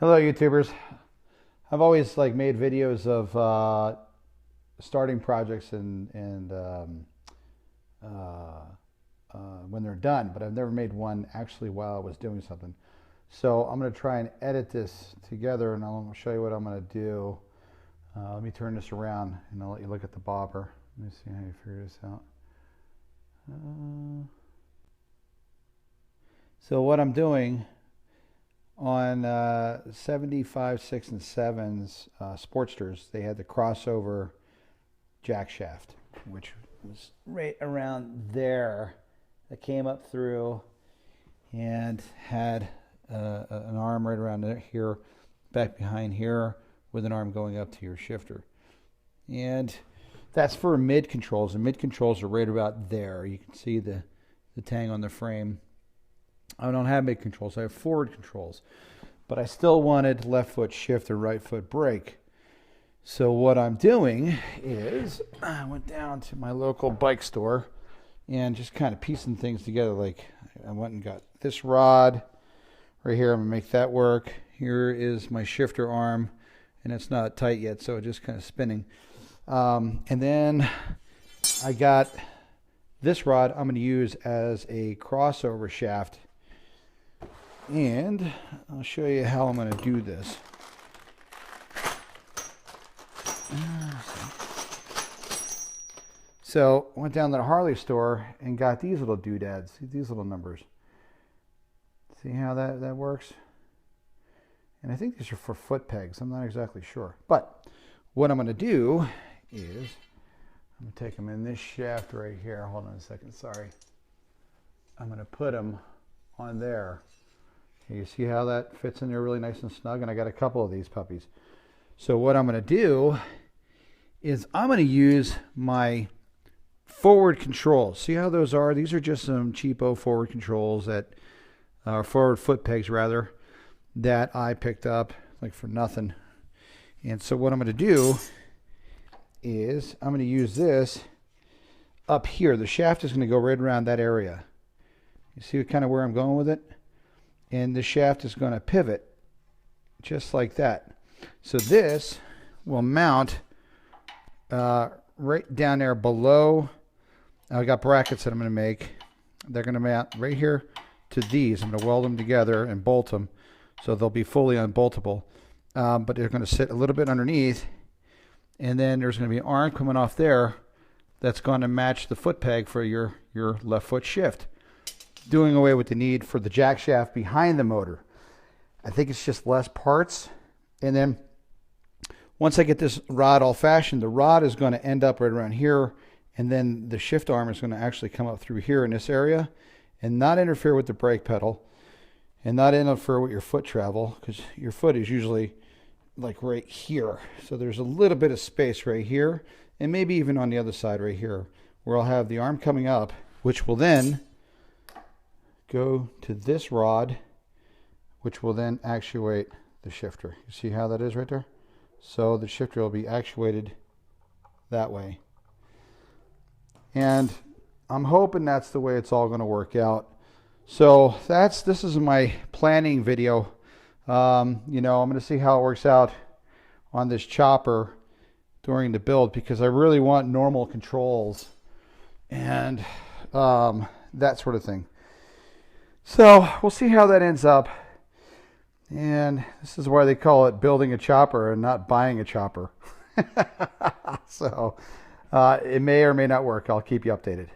Hello, YouTubers. I've always made videos of starting projects and when they're done, but I've never made one actually while I was doing something. So I'm going to try and edit this together, and I'll show you what I'm going to do. Let me turn this around, and I'll let you look at the bobber. Let me see how you figure this out. So what I'm doing on 75, 6, and 7s Sportsters, they had the crossover jack shaft, which was right around there, that came up through and had an arm right around there, here, back behind here, with an arm going up to your shifter. And that's for mid controls. The mid controls are right about there. You can see the tang on the frame. I don't have mid controls, I have forward controls, but I still wanted left foot shift or right foot brake. So what I'm doing is I went down to my local bike store and just kind of piecing things together. Like, I went and got this rod right here. I'm gonna make that work. Here is my shifter arm, and it's not tight yet, so it's just kind of spinning. And then I got this rod I'm going to use as a crossover shaft, and I'll show you how I'm going to do this. So I went down to the Harley store and got these little doodads, these little numbers. See how that works? And I think these are for foot pegs. I'm not exactly sure. But what I'm going to do is I'm going to take them in this shaft right here. Hold on a second. Sorry. I'm going to put them on there. You see how that fits in there really nice and snug? And I got a couple of these puppies. So what I'm going to do is I'm going to use my forward controls. See how those are? These are just some cheapo forward controls that are forward foot pegs rather, that I picked up like for nothing. And so what I'm going to do is I'm going to use this up here. The shaft is going to go right around that area. You see kind of where I'm going with it? And the shaft is going to pivot just like that. So this will mount right down there below. I got brackets that I'm going to make. They're going to mount right here to these. I'm going to weld them together and bolt them so they'll be fully unboltable. But they're going to sit a little bit underneath, and then there's going to be an arm coming off there that's going to match the foot peg for your left foot shift, doing away with the need for the jack shaft behind the motor. I think it's just less parts. And then once I get this rod all fashioned, the rod is going to end up right around here, and then the shift arm is going to actually come up through here in this area and not interfere with the brake pedal and not interfere with your foot travel, because your foot is usually like right here. So there's a little bit of space right here, and maybe even on the other side right here, where I'll have the arm coming up, which will then go to this rod, which will then actuate the shifter. You see how that is right there? So the shifter will be actuated that way. And I'm hoping that's the way it's all going to work out. So this is my planning video. You know, I'm going to see how it works out on this chopper during the build, because I really want normal controls and that sort of thing. So we'll see how that ends up. And this is why they call it building a chopper and not buying a chopper. So it may or may not work. I'll keep you updated.